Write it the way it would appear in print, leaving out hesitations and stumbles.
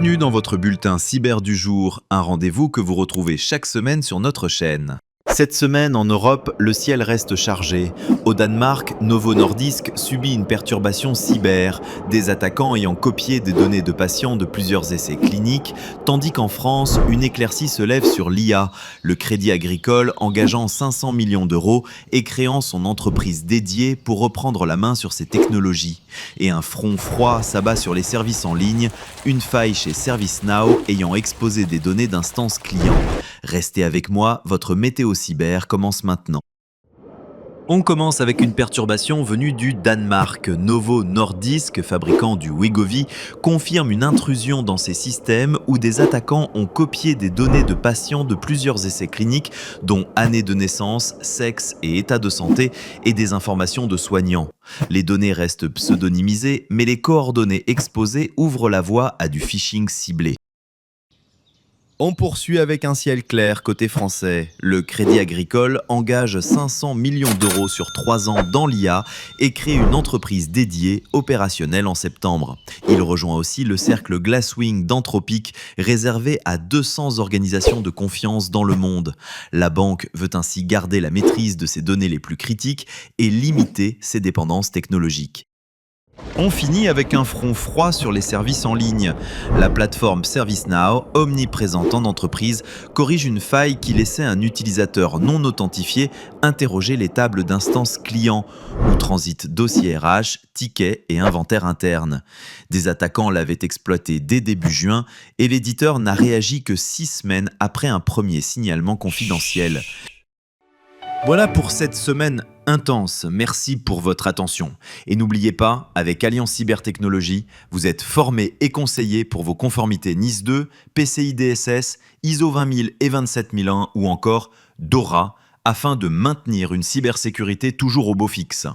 Bienvenue dans votre bulletin cyber du jour, un rendez-vous que vous retrouvez chaque semaine sur notre chaîne. Cette semaine, en Europe, le ciel reste chargé. Au Danemark, Novo Nordisk subit une perturbation cyber, des attaquants ayant copié des données de patients de plusieurs essais cliniques, tandis qu'en France, une éclaircie se lève sur l'IA, le Crédit Agricole engageant 500 millions d'euros et créant son entreprise dédiée pour reprendre la main sur ces technologies. Et un front froid s'abat sur les services en ligne, une faille chez ServiceNow ayant exposé des données d'instances clients. Restez avec moi, votre météo cyber commence maintenant. On commence avec une perturbation venue du Danemark. Novo Nordisk, fabricant du Wegovy, confirme une intrusion dans ses systèmes où des attaquants ont copié des données de patients de plusieurs essais cliniques, dont année de naissance, sexe et état de santé, et des informations de soignants. Les données restent pseudonymisées, mais les coordonnées exposées ouvrent la voie à du phishing ciblé. On poursuit avec un ciel clair côté français. Le Crédit Agricole engage 500 millions d'euros sur 3 ans dans l'IA et crée une entreprise dédiée opérationnelle en septembre. Il rejoint aussi le cercle Glasswing d'Anthropic, réservé à 200 organisations de confiance dans le monde. La banque veut ainsi garder la maîtrise de ses données les plus critiques et limiter ses dépendances technologiques. On finit avec un front froid sur les services en ligne. La plateforme ServiceNow, omniprésente en entreprise, corrige une faille qui laissait un utilisateur non authentifié interroger les tables d'instance clients, où transitent dossiers RH, tickets et inventaire interne. Des attaquants l'avaient exploité dès début juin et l'éditeur n'a réagi que 6 semaines après un premier signalement confidentiel. Voilà pour cette semaine intense. Merci pour votre attention. Et n'oubliez pas, avec Alliance Cybertechnologie, vous êtes formé et conseillé pour vos conformités NIS 2, PCI DSS, ISO 20000 et 27001 ou encore DORA, afin de maintenir une cybersécurité toujours au beau fixe.